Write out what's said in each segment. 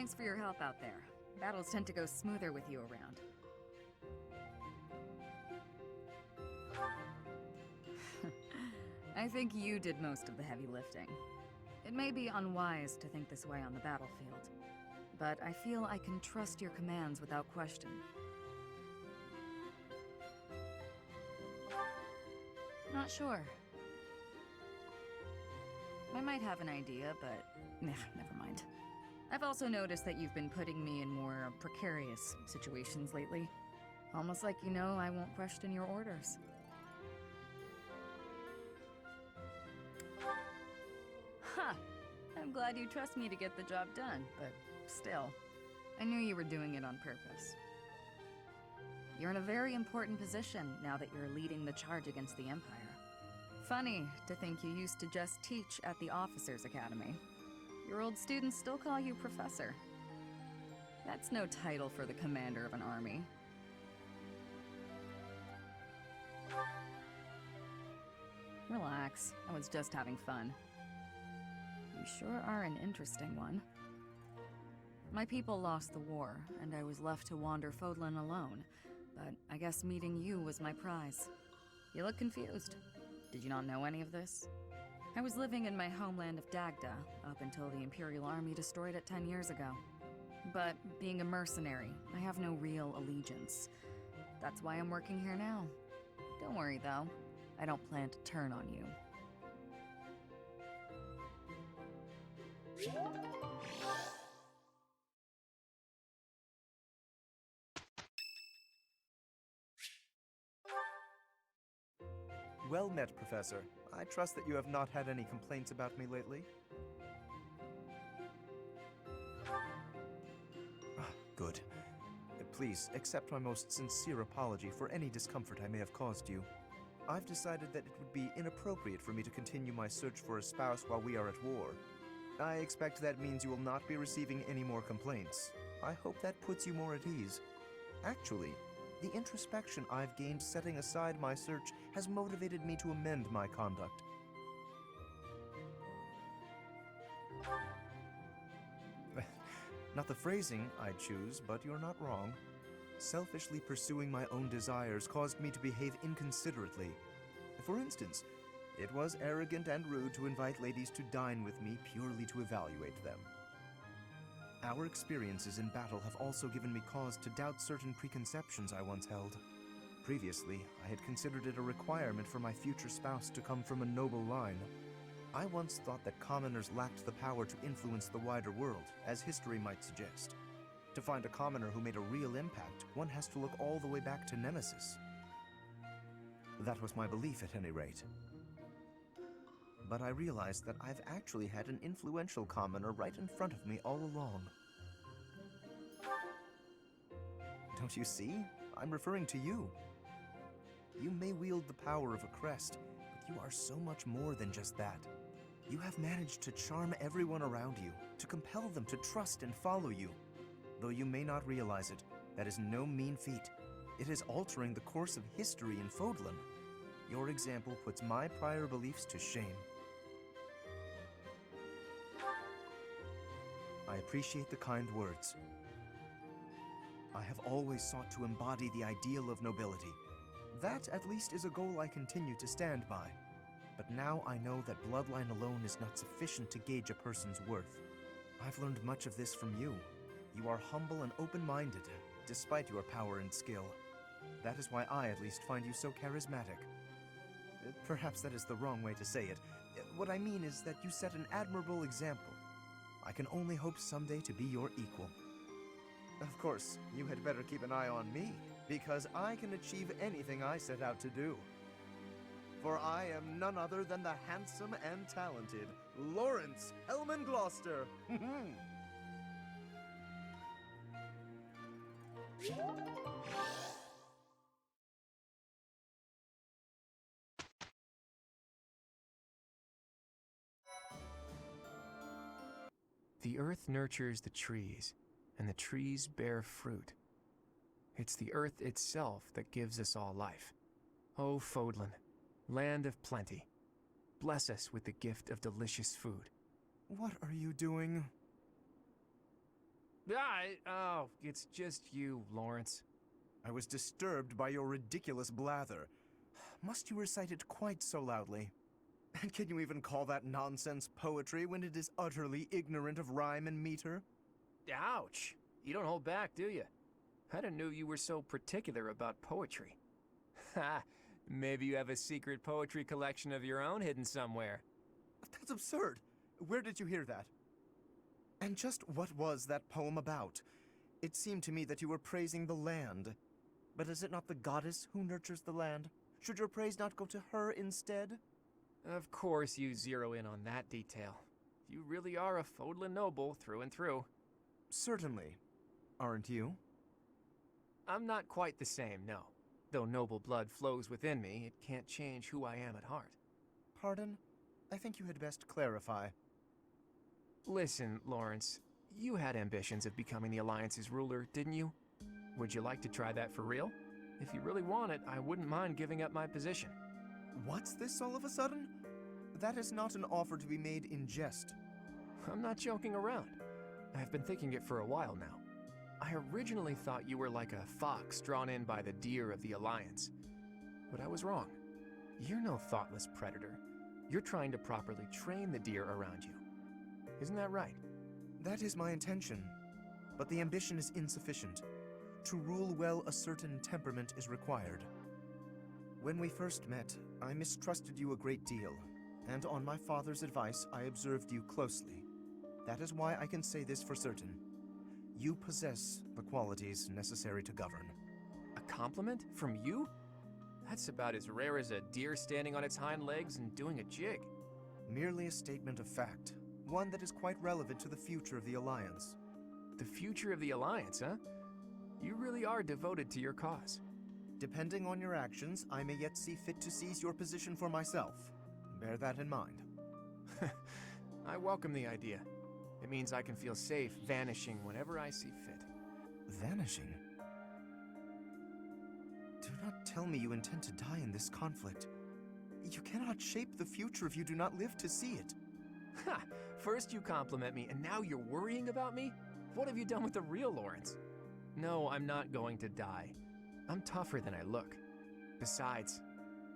Thanks for your help out there. Battles tend to go smoother with you around. I think you did most of the heavy lifting. It may be unwise to think this way on the battlefield, but I feel I can trust your commands without question. Not sure. I might have an idea, but never mind. I've also noticed that you've been putting me in more precarious situations lately. Almost like you know I won't question your orders. Huh. I'm glad you trust me to get the job done, but still, I knew you were doing it on purpose. You're in a very important position now that you're leading the charge against the Empire. Funny to think you used to just teach at the Officers' Academy. Your old students still call you Professor. That's no title for the commander of an army. Relax, I was just having fun. You sure are an interesting one. My people lost the war, and I was left to wander Fodlan alone, but I guess meeting you was my prize. You look confused. Did you not know any of this? I was living in my homeland of Dagda up until the Imperial Army destroyed it 10 years ago. But being a mercenary, I have no real allegiance. That's why I'm working here now. Don't worry though, I don't plan to turn on you. Well met, Professor. I trust that you have not had any complaints about me lately. Good. Please, accept my most sincere apology for any discomfort I may have caused you. I've decided that it would be inappropriate for me to continue my search for a spouse while we are at war. I expect that means you will not be receiving any more complaints. I hope that puts you more at ease. Actually, the introspection I've gained setting aside my search has motivated me to amend my conduct. Not the phrasing I'd choose, but you're not wrong. Selfishly pursuing my own desires caused me to behave inconsiderately. For instance, it was arrogant and rude to invite ladies to dine with me purely to evaluate them. Our experiences in battle have also given me cause to doubt certain preconceptions I once held. Previously, I had considered it a requirement for my future spouse to come from a noble line. I once thought that commoners lacked the power to influence the wider world, as history might suggest. To find a commoner who made a real impact, one has to look all the way back to Nemesis. That was my belief at any rate. But I realized that I've actually had an influential commoner right in front of me all along. Don't you see? I'm referring to you. You may wield the power of a crest, but you are so much more than just that. You have managed to charm everyone around you, to compel them to trust and follow you. Though you may not realize it, that is no mean feat. It is altering the course of history in Fodlan. Your example puts my prior beliefs to shame. I appreciate the kind words. I have always sought to embody the ideal of nobility. That, at least, is a goal I continue to stand by. But now I know that bloodline alone is not sufficient to gauge a person's worth. I've learned much of this from you. You are humble and open-minded, despite your power and skill. That is why I, at least, find you so charismatic. Perhaps that is the wrong way to say it. What I mean is that you set an admirable example. I can only hope someday to be your equal. Of course, you had better keep an eye on me, because I can achieve anything I set out to do. For I am none other than the handsome and talented Lawrence Hellman Gloucester. The earth nurtures the trees, and the trees bear fruit. It's the earth itself that gives us all life. O Fodlan, land of plenty, bless us with the gift of delicious food. What are you doing? Oh, it's just you, Lawrence. I was disturbed by your ridiculous blather. Must you recite it quite so loudly? And can you even call that nonsense poetry when it is utterly ignorant of rhyme and meter? Ouch. You don't hold back, do you? I didn't know you were so particular about poetry. Ha! Maybe you have a secret poetry collection of your own hidden somewhere. That's absurd. Where did you hear that? And just what was that poem about? It seemed to me that you were praising the land. But is it not the goddess who nurtures the land? Should your praise not go to her instead? Of course you zero in on that detail. You really are a Fodlan noble through and through. Certainly. Aren't you? I'm not quite the same, no. Though noble blood flows within me, it can't change who I am at heart. Pardon? I think you had best clarify. Listen, Lawrence, you had ambitions of becoming the Alliance's ruler, didn't you? Would you like to try that for real? If you really want it, I wouldn't mind giving up my position. What's this all of a sudden? That is not an offer to be made in jest. I'm not joking around. I've been thinking it for a while now. I originally thought you were like a fox drawn in by the deer of the Alliance. But I was wrong. You're no thoughtless predator. You're trying to properly train the deer around you. Isn't that right? That is my intention. But the ambition is insufficient. To rule well, a certain temperament is required. When we first met, I mistrusted you a great deal, and on my father's advice, I observed you closely. That is why I can say this for certain. You possess the qualities necessary to govern. A compliment? From you? That's about as rare as a deer standing on its hind legs and doing a jig. Merely a statement of fact, one that is quite relevant to the future of the Alliance. The future of the Alliance, huh? You really are devoted to your cause. Depending on your actions, I may yet see fit to seize your position for myself. Bear that in mind. I welcome the idea. It means I can feel safe vanishing whenever I see fit. Vanishing? Do not tell me you intend to die in this conflict. You cannot shape the future if you do not live to see it. Ha! First you compliment me, and now you're worrying about me? What have you done with the real Lawrence? No, I'm not going to die. I'm tougher than I look. Besides,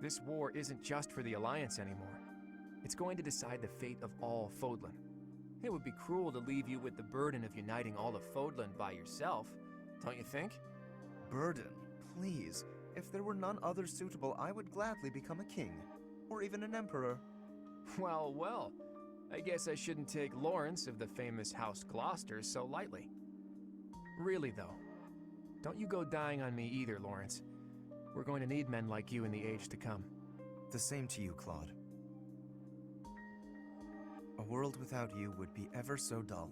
this war isn't just for the Alliance anymore. It's going to decide the fate of all Fodlan. It would be cruel to leave you with the burden of uniting all of Fodlan by yourself, don't you think? Burden? Please. If there were none other suitable, I would gladly become a king. Or even an emperor. Well, well. I guess I shouldn't take Lawrence of the famous House Gloucester so lightly. Really, though. Don't you go dying on me either, Lawrence. We're going to need men like you in the age to come. The same to you, Claude. A world without you would be ever so dull.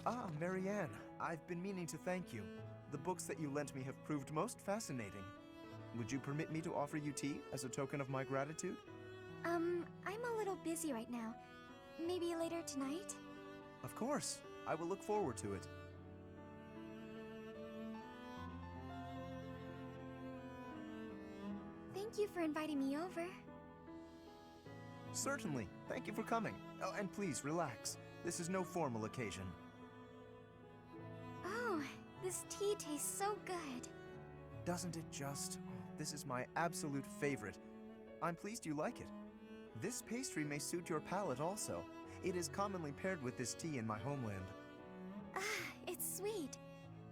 Ah, Marianne, I've been meaning to thank you. The books that you lent me have proved most fascinating. Would you permit me to offer you tea as a token of my gratitude? I'm a little busy right now. Maybe later tonight? Of course. I will look forward to it. Thank you for inviting me over. Certainly. Thank you for coming. Oh, and please, relax. This is no formal occasion. Oh, this tea tastes so good. Doesn't it just? This is my absolute favorite. I'm pleased you like it. This pastry may suit your palate also. It is commonly paired with this tea in my homeland. Ah, it's sweet.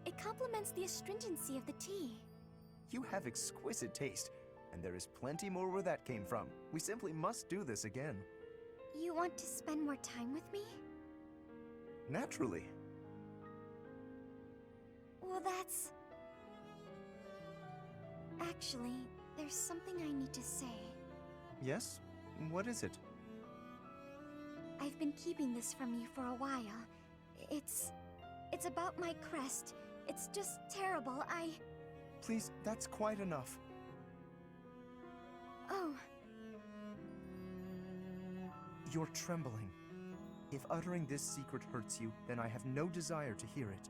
It complements the astringency of the tea. You have exquisite taste, and there is plenty more where that came from. We simply must do this again. You want to spend more time with me? Naturally. Well, that's... Actually, there's something I need to say. Yes? What is it? I've been keeping this from you for a while. It's about my crest. It's just terrible. Please, that's quite enough. Oh. You're trembling. If uttering this secret hurts you, then I have no desire to hear it.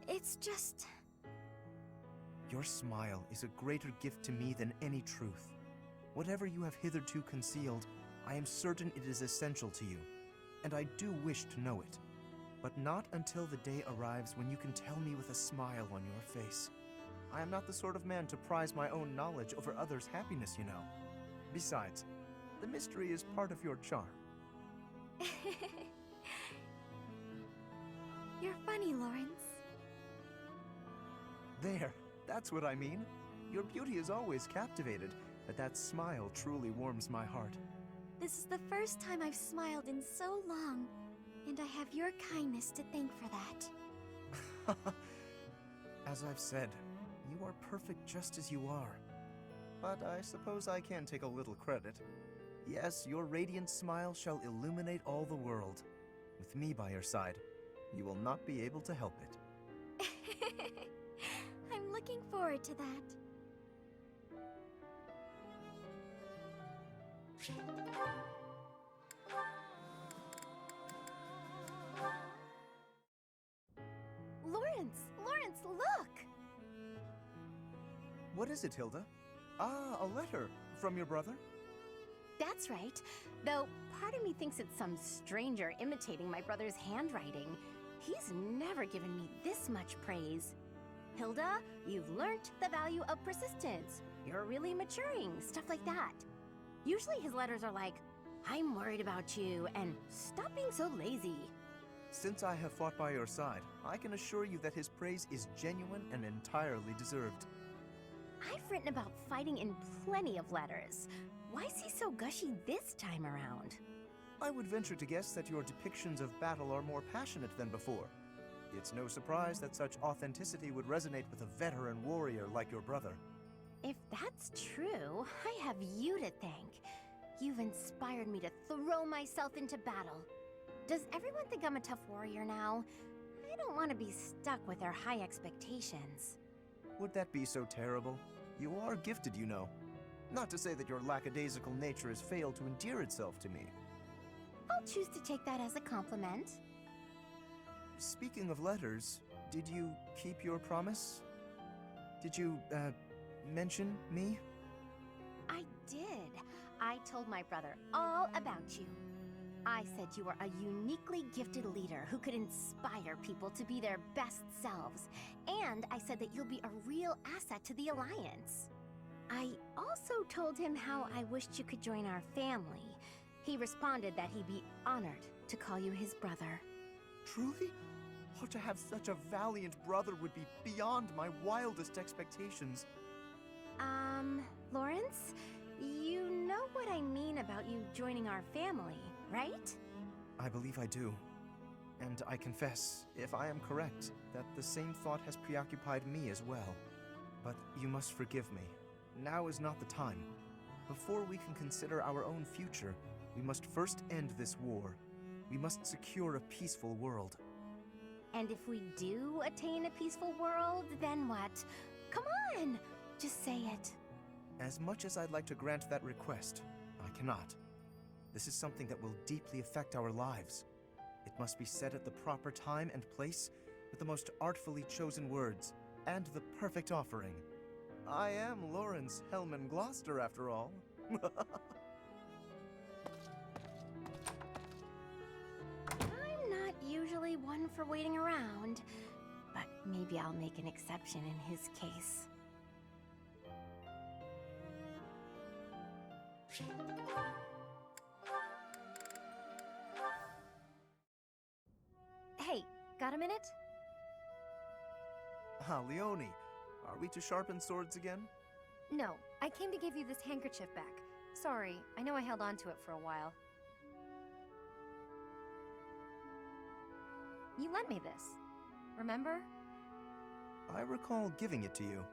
It's just... Your smile is a greater gift to me than any truth. Whatever you have hitherto concealed, I am certain it is essential to you, and I do wish to know it. But not until the day arrives when you can tell me with a smile on your face. I am not the sort of man to prize my own knowledge over others' happiness, you know. Besides, the mystery is part of your charm. You're funny, Lawrence. There, that's what I mean. Your beauty is always captivated, but that smile truly warms my heart. This is the first time I've smiled in so long, and I have your kindness to thank for that. As I've said, you are perfect just as you are. But I suppose I can take a little credit. Yes, your radiant smile shall illuminate all the world. With me by your side, you will not be able to help it. I'm looking forward to that. Lawrence, look! What is it, Hilda? Ah, a letter from your brother? That's right. Though part of me thinks it's some stranger imitating my brother's handwriting. He's never given me this much praise. Hilda, you've learnt the value of persistence. You're really maturing, stuff like that. Usually his letters are like, I'm worried about you, and stop being so lazy. Since I have fought by your side, I can assure you that his praise is genuine and entirely deserved. I've written about fighting in plenty of letters. Why is he so gushy this time around? I would venture to guess that your depictions of battle are more passionate than before. It's no surprise that such authenticity would resonate with a veteran warrior like your brother. If that's true, I have you to thank. You've inspired me to throw myself into battle. Does everyone think I'm a tough warrior now? I don't want to be stuck with their high expectations. Would that be so terrible? You are gifted, you know. Not to say that your lackadaisical nature has failed to endear itself to me. I'll choose to take that as a compliment. Speaking of letters, did you keep your promise? Did you, mention me? I did. I told my brother all about you. I said you were a uniquely gifted leader who could inspire people to be their best selves. And I said that you'll be a real asset to the Alliance. I also told him how I wished you could join our family. He responded that he'd be honored to call you his brother. Truly? Oh, to have such a valiant brother would be beyond my wildest expectations. Lawrence, you know what I mean about you joining our family, right? I believe I do. And I confess, if I am correct, that the same thought has preoccupied me as well. But you must forgive me. Now is not the time. Before we can consider our own future, we must first end this war. We must secure a peaceful world. And if we do attain a peaceful world, then what? Come on! Just say it. As much as I'd like to grant that request, I cannot. This is something that will deeply affect our lives. It must be said at the proper time and place, with the most artfully chosen words, and the perfect offering. I am Lawrence Hellman Gloucester, after all. I'm not usually one for waiting around, but maybe I'll make an exception in his case. Hey, got a minute? Ah, Leone, are we to sharpen swords again? No, I came to give you this handkerchief back. Sorry, I know I held on to it for a while. You lent me this, remember? I recall giving it to you.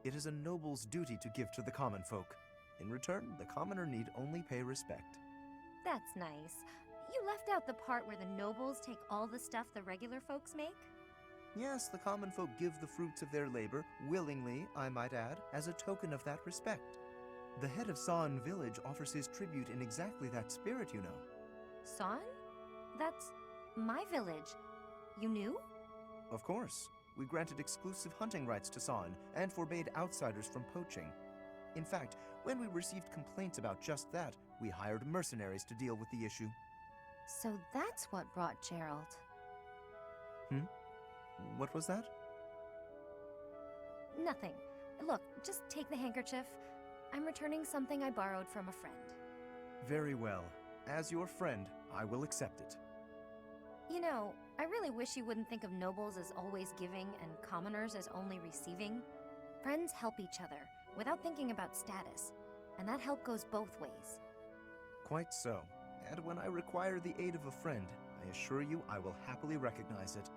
It is a noble's duty to give to the common folk. In return, the commoner need only pay respect. That's nice. You left out the part where the nobles take all the stuff the regular folks make? Yes, the common folk give the fruits of their labor, willingly, I might add, as a token of that respect. The head of San village offers his tribute in exactly that spirit, you know. San? That's my village. You knew? Of course. We granted exclusive hunting rights to San and forbade outsiders from poaching. In fact, when we received complaints about just that, we hired mercenaries to deal with the issue. So that's what brought Gerald. What was that? Nothing. Look, just take the handkerchief. I'm returning something I borrowed from a friend. Very well. As your friend, I will accept it. You know, I really wish you wouldn't think of nobles as always giving and commoners as only receiving. Friends help each other, without thinking about status. And that help goes both ways. Quite so. And when I require the aid of a friend, I assure you I will happily recognize it.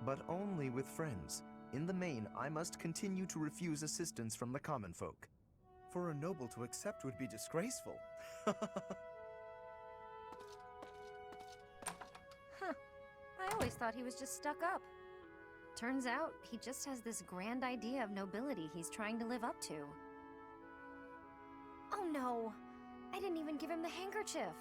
But only with friends. In the main, I must continue to refuse assistance from the common folk. For a noble to accept would be disgraceful. I always thought he was just stuck up. Turns out, he just has this grand idea of nobility he's trying to live up to. Oh no! I didn't even give him the handkerchief!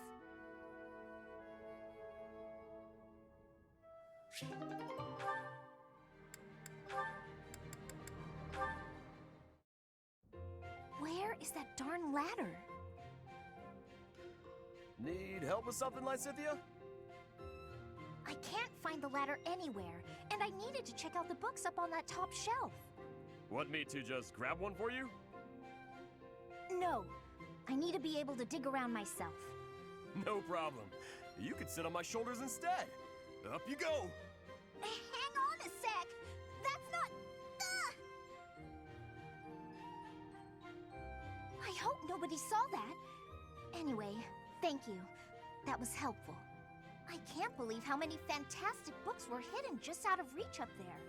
Where is that darn ladder? Need help with something, Lysithia? I can't find the ladder anywhere, and I needed to check out the books up on that top shelf. Want me to just grab one for you? No, I need to be able to dig around myself. No problem. You can sit on my shoulders instead. Up you go. Hang on a sec! That's not... I hope nobody saw that. Anyway, thank you. That was helpful. I can't believe how many fantastic books were hidden just out of reach up there.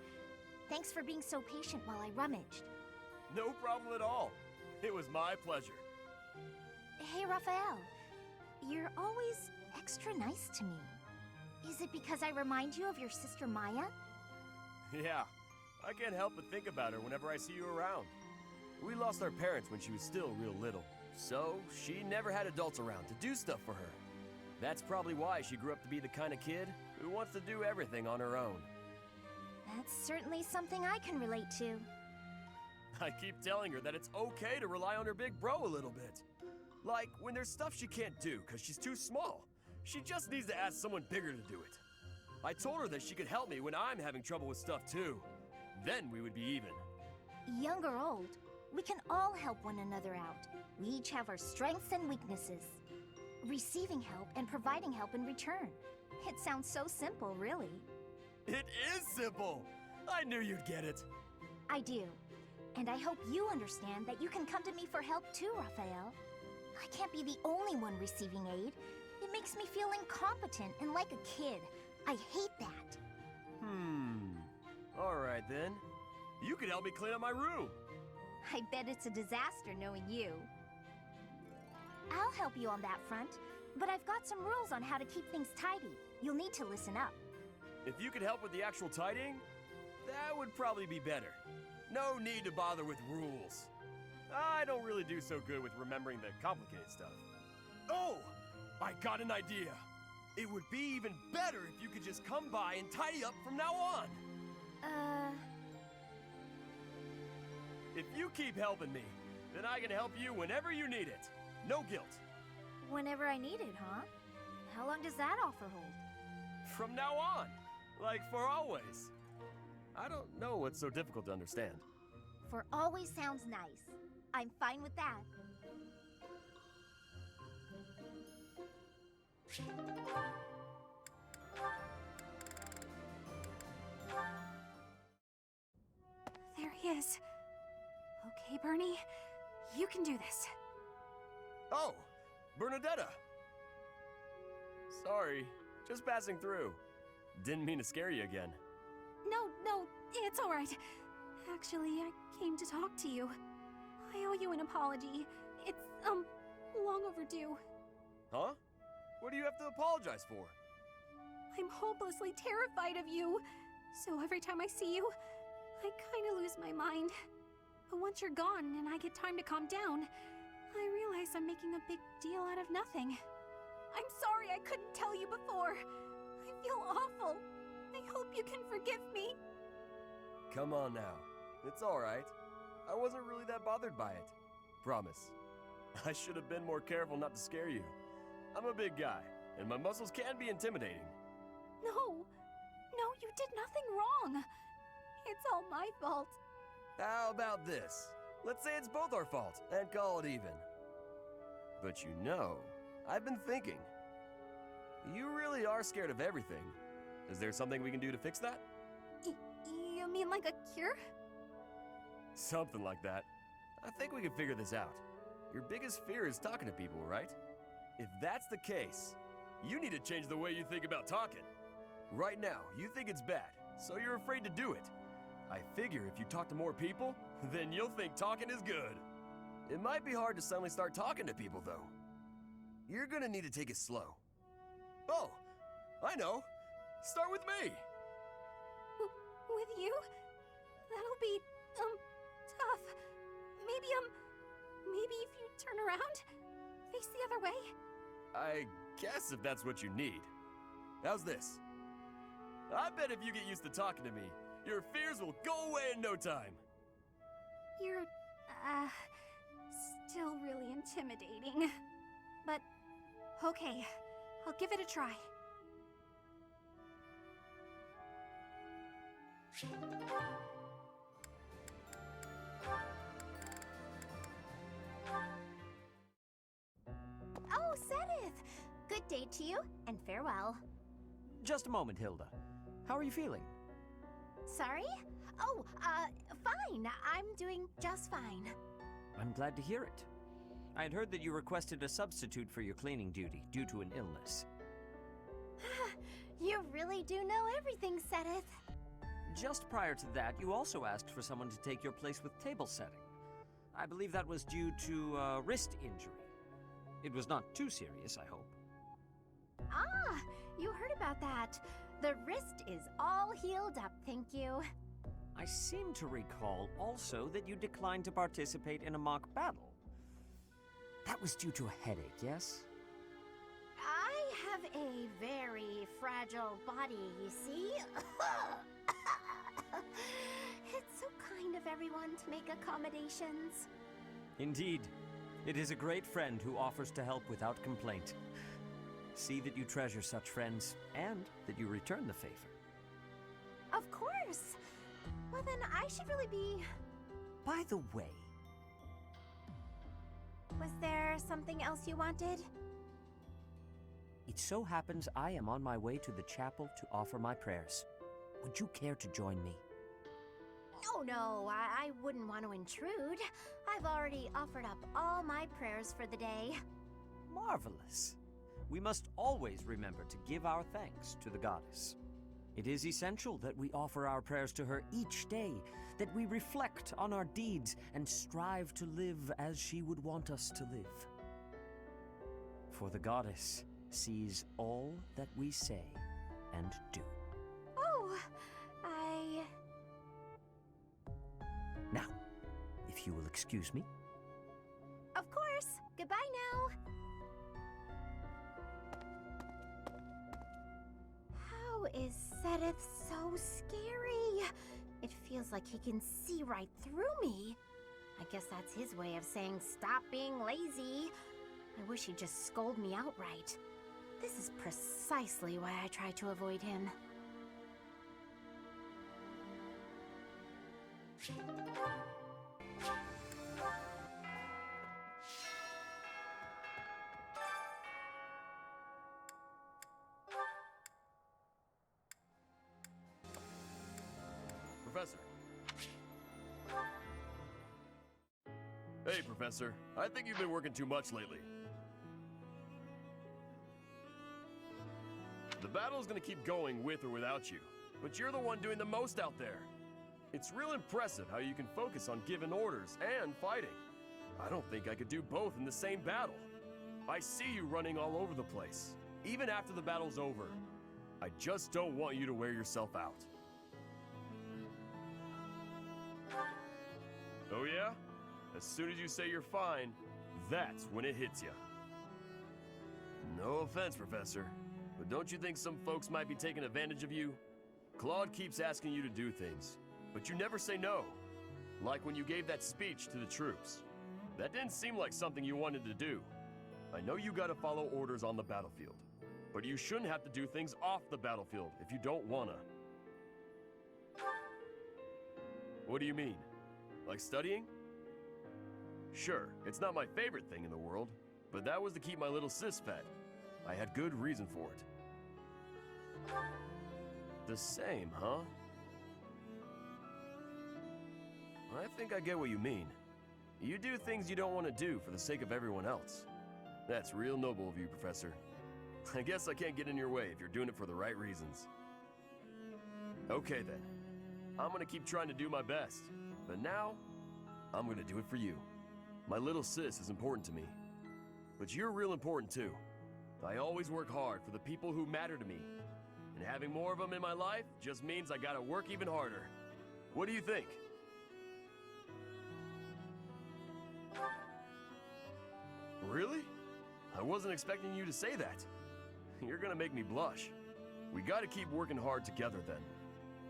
Thanks for being so patient while I rummaged. No problem at all. It was my pleasure. Hey, Raphael. You're always extra nice to me. Is it because I remind you of your sister Maya? Yeah, I can't help but think about her whenever I see you around. We lost our parents when she was still real little, so she never had adults around to do stuff for her. That's probably why she grew up to be the kind of kid who wants to do everything on her own. That's certainly something I can relate to. I keep telling her that it's okay to rely on her big bro a little bit. Like, when there's stuff she can't do because she's too small. She just needs to ask someone bigger to do it. I told her that she could help me when I'm having trouble with stuff too. Then we would be even. Young or old, we can all help one another out. We each have our strengths and weaknesses. Receiving help and providing help in return. It sounds so simple, really. It is simple! I knew you'd get it. I do. And I hope you understand that you can come to me for help too, Raphael. I can't be the only one receiving aid. It makes me feel incompetent and like a kid. I hate that. Alright then. You could help me clean up my room. I bet it's a disaster knowing you. I'll help you on that front, but I've got some rules on how to keep things tidy. You'll need to listen up. If you could help with the actual tidying, that would probably be better. No need to bother with rules. I don't really do so good with remembering the complicated stuff. Oh! I got an idea. It would be even better if you could just come by and tidy up from now on. If you keep helping me, then I can help you whenever you need it. No guilt. Whenever I need it, huh? How long does that offer hold? From now on. Like for always. I don't know what's so difficult to understand. For always sounds nice. I'm fine with that. There he is. Okay, Bernie, you can do this. Oh, Bernadetta. Sorry, just passing through. Didn't mean to scare you again. No, it's all right. Actually, I came to talk to you. I owe you an apology. It's, long overdue. Huh? What do you have to apologize for? I'm hopelessly terrified of you. So every time I see you, I kinda lose my mind. But once you're gone and I get time to calm down, I realize I'm making a big deal out of nothing. I'm sorry I couldn't tell you before. I feel awful. I hope you can forgive me. Come on now. It's alright. I wasn't really that bothered by it. Promise. I should have been more careful not to scare you. I'm a big guy, and my muscles can be intimidating. No, you did nothing wrong. It's all my fault. How about this? Let's say it's both our fault, and call it even. But you know, I've been thinking. You really are scared of everything. Is there something we can do to fix that? You mean like a cure? Something like that. I think we can figure this out. Your biggest fear is talking to people, right? If that's the case, you need to change the way you think about talking. Right now, you think it's bad, so you're afraid to do it. I figure if you talk to more people, then you'll think talking is good. It might be hard to suddenly start talking to people, though. You're gonna need to take it slow. Oh, I know. Start with me. With you? That'll be, tough. Maybe if you turn around, face the other way. I guess if that's what you need. How's this? I bet if you get used to talking to me, your fears will go away in no time. You're, still really intimidating. But, okay, I'll give it a try. Oh, Sedith! Good day to you, and farewell. Just a moment, Hilda. How are you feeling? Sorry? Oh, fine. I'm doing just fine. I'm glad to hear it. I had heard that you requested a substitute for your cleaning duty due to an illness. You really do know everything, Sedith. Just prior to that, you also asked for someone to take your place with table setting. I believe that was due to a wrist injury. It was not too serious, I hope. Ah, you heard about that. The wrist is all healed up, thank you. I seem to recall also that you declined to participate in a mock battle. That was due to a headache, yes? I have a very fragile body, you see. It's so kind of everyone to make accommodations. Indeed. It is a great friend who offers to help without complaint. See that you treasure such friends, and that you return the favor. Of course! Well then, I should really be... By the way... Was there something else you wanted? It so happens I am on my way to the chapel to offer my prayers. Would you care to join me? No, I wouldn't want to intrude. I've already offered up all my prayers for the day. Marvelous. We must always remember to give our thanks to the goddess. It is essential that we offer our prayers to her each day, that we reflect on our deeds and strive to live as she would want us to live. For the goddess sees all that we say and do. Oh, Now, if you will excuse me. Of course. Goodbye now. How is Sedith so scary? It feels like he can see right through me. I guess that's his way of saying stop being lazy. I wish he'd just scold me outright. This is precisely why I try to avoid him. Professor. Hey, Professor. I think you've been working too much lately. The battle's gonna keep going with or without you, but you're the one doing the most out there. It's real impressive how you can focus on giving orders and fighting. I don't think I could do both in the same battle. I see you running all over the place, even after the battle's over. I just don't want you to wear yourself out. Oh yeah? As soon as you say you're fine, that's when it hits you. No offense, Professor, but don't you think some folks might be taking advantage of you? Claude keeps asking you to do things, but you never say no. Like when you gave that speech to the troops. That didn't seem like something you wanted to do. I know you gotta follow orders on the battlefield, but you shouldn't have to do things off the battlefield if you don't wanna. What do you mean? Like studying? Sure, it's not my favorite thing in the world, but that was to keep my little sis fed. I had good reason for it. The same, huh? I think I get what you mean. You do things you don't want to do for the sake of everyone else. That's real noble of you, Professor. I guess I can't get in your way if you're doing it for the right reasons. Okay then. I'm gonna keep trying to do my best. But now, I'm gonna do it for you. My little sis is important to me. But you're real important too. I always work hard for the people who matter to me. And having more of them in my life just means I gotta work even harder. What do you think? Really? I wasn't expecting you to say that. You're gonna make me blush. We gotta keep working hard together then.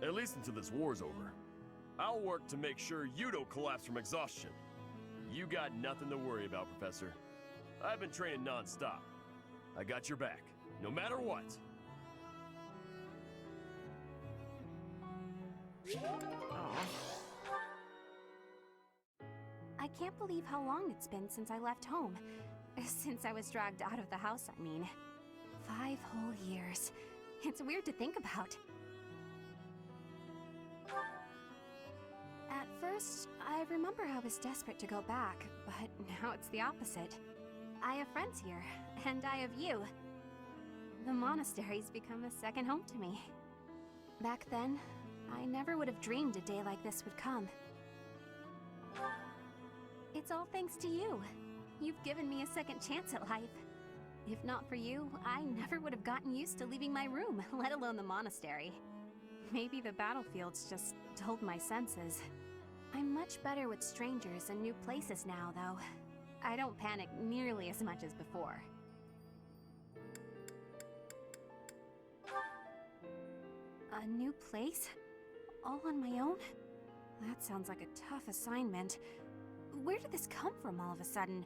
At least until this war's over. I'll work to make sure you don't collapse from exhaustion. You got nothing to worry about, Professor. I've been training non-stop. I got your back, no matter what. I can't believe how long it's been since I left home. Since I was dragged out of the house, I mean. 5 whole years. It's weird to think about. At first, I remember I was desperate to go back, but now it's the opposite. I have friends here, and I have you. The monastery's become a second home to me. Back then, I never would have dreamed a day like this would come. It's all thanks to you. You've given me a second chance at life. If not for you, I never would have gotten used to leaving my room, let alone the monastery. Maybe the battlefield's just dulled my senses. I'm much better with strangers and new places now, though. I don't panic nearly as much as before. A new place? All on my own? That sounds like a tough assignment. Where did this come from all of a sudden?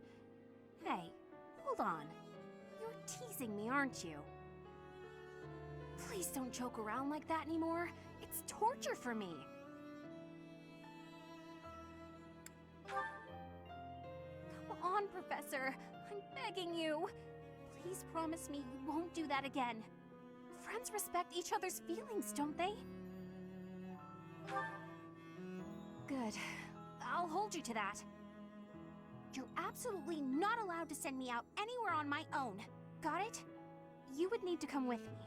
Hey, hold on. You're teasing me, aren't you? Please don't joke around like that anymore. It's torture for me. Come on, Professor. I'm begging you. Please promise me you won't do that again. Friends respect each other's feelings, don't they? Good. I'll hold you to that. You're absolutely not allowed to send me out anywhere on my own. Got it? You would need to come with me.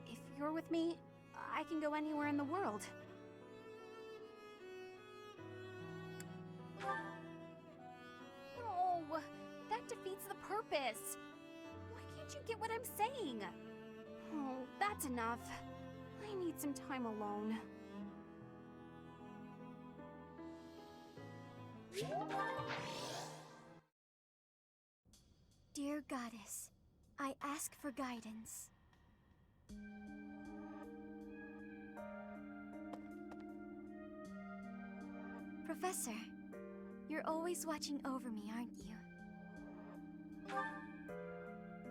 If you're with me, I can go anywhere in the world. No, that defeats the purpose. Why can't you get what I'm saying? Oh, that's enough. I need some time alone. Dear Goddess, I ask for guidance. Professor, you're always watching over me, aren't you?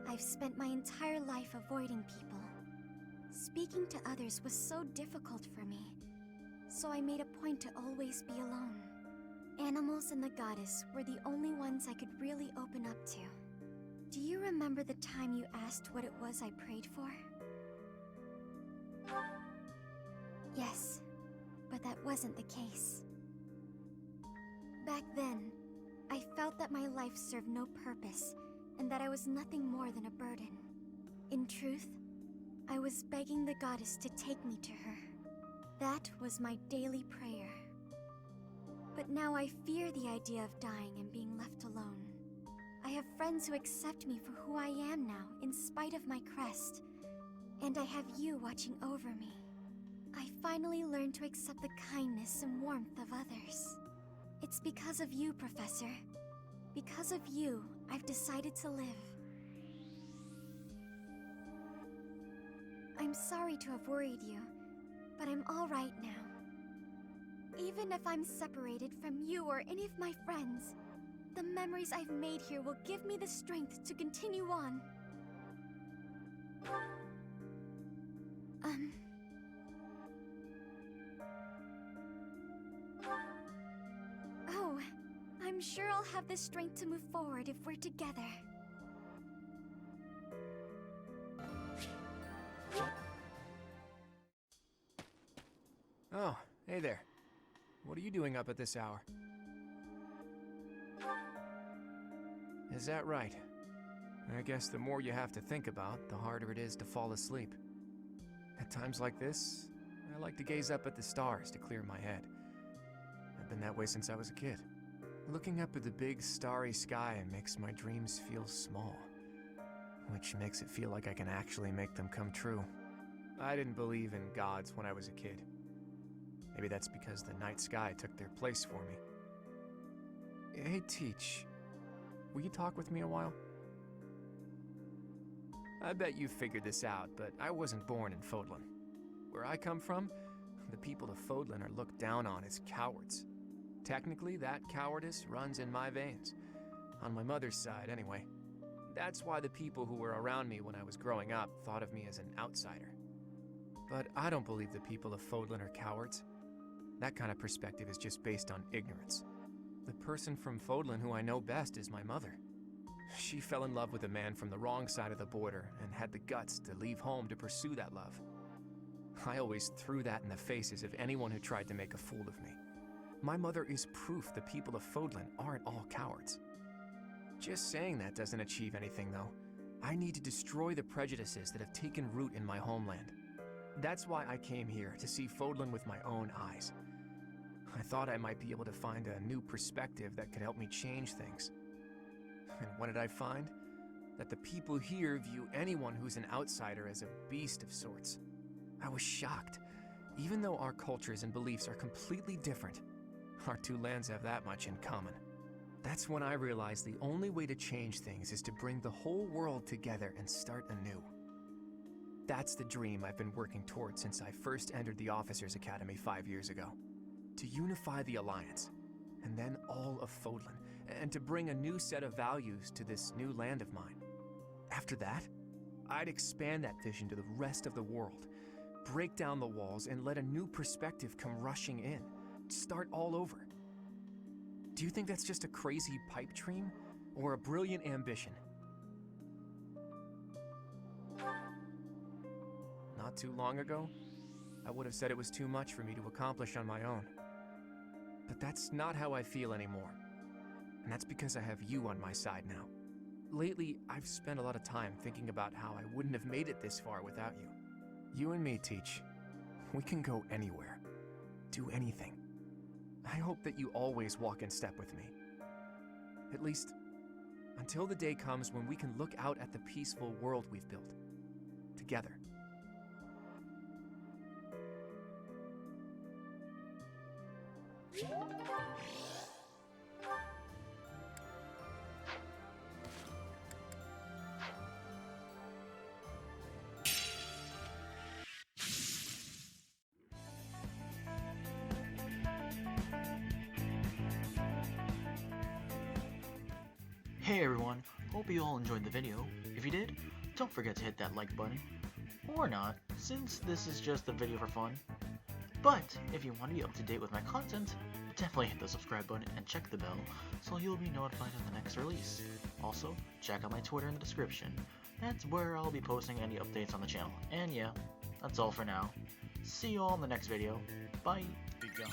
I've spent my entire life avoiding people. Speaking to others was so difficult for me, so I made a point to always be alone. Animals and the goddess were the only ones I could really open up to. Do you remember the time you asked what it was I prayed for? Yes, but that wasn't the case. Back then, I felt that my life served no purpose, and that I was nothing more than a burden. In truth, I was begging the goddess to take me to her. That was my daily prayer. But now I fear the idea of dying and being left alone. I have friends who accept me for who I am now, in spite of my crest. And I have you watching over me. I finally learned to accept the kindness and warmth of others. It's because of you, Professor. Because of you, I've decided to live. I'm sorry to have worried you, but I'm all right now. Even if I'm separated from you or any of my friends, the memories I've made here will give me the strength to continue on. Oh, I'm sure I'll have the strength to move forward if we're together. Oh, hey there. What are you doing up at this hour? Is that right? I guess the more you have to think about, the harder it is to fall asleep. At times like this, I like to gaze up at the stars to clear my head. I've been that way since I was a kid. Looking up at the big starry sky makes my dreams feel small, which makes it feel like I can actually make them come true. I didn't believe in gods when I was a kid. Maybe that's because the night sky took their place for me. Hey, Teach. Will you talk with me a while? I bet you figured this out, but I wasn't born in Fodlan. Where I come from, the people of Fodlan are looked down on as cowards. Technically, that cowardice runs in my veins. On my mother's side, anyway. That's why the people who were around me when I was growing up thought of me as an outsider. But I don't believe the people of Fodlan are cowards. That kind of perspective is just based on ignorance. The person from Fodlan who I know best is my mother. She fell in love with a man from the wrong side of the border and had the guts to leave home to pursue that love. I always threw that in the faces of anyone who tried to make a fool of me. My mother is proof the people of Fodlan aren't all cowards. Just saying that doesn't achieve anything, though. I need to destroy the prejudices that have taken root in my homeland. That's why I came here, to see Fodlan with my own eyes. I thought I might be able to find a new perspective that could help me change things. And what did I find? That the people here view anyone who's an outsider as a beast of sorts. I was shocked. Even though our cultures and beliefs are completely different, our two lands have that much in common. That's when I realized the only way to change things is to bring the whole world together and start anew. That's the dream I've been working towards since I first entered the Officers Academy 5 years ago. To unify the Alliance, and then all of Fodlan, and to bring a new set of values to this new land of mine. After that, I'd expand that vision to the rest of the world, break down the walls, and let a new perspective come rushing in, start all over. Do you think that's just a crazy pipe dream, or a brilliant ambition? Not too long ago, I would have said it was too much for me to accomplish on my own. But that's not how I feel anymore. And that's because I have you on my side now. Lately, I've spent a lot of time thinking about how I wouldn't have made it this far without you. You and me, Teach. We can go anywhere. Do anything. I hope that you always walk in step with me. At least, until the day comes when we can look out at the peaceful world we've built. Together. Hey everyone, hope you all enjoyed the video. If you did, don't forget to hit that like button. Or not, since this is just a video for fun. But if you want to be up to date with my content, definitely hit the subscribe button and check the bell so you'll be notified of the next release. Also, check out my Twitter in the description. That's where I'll be posting any updates on the channel. And yeah, that's all for now. See you all in the next video. Bye. Be gone.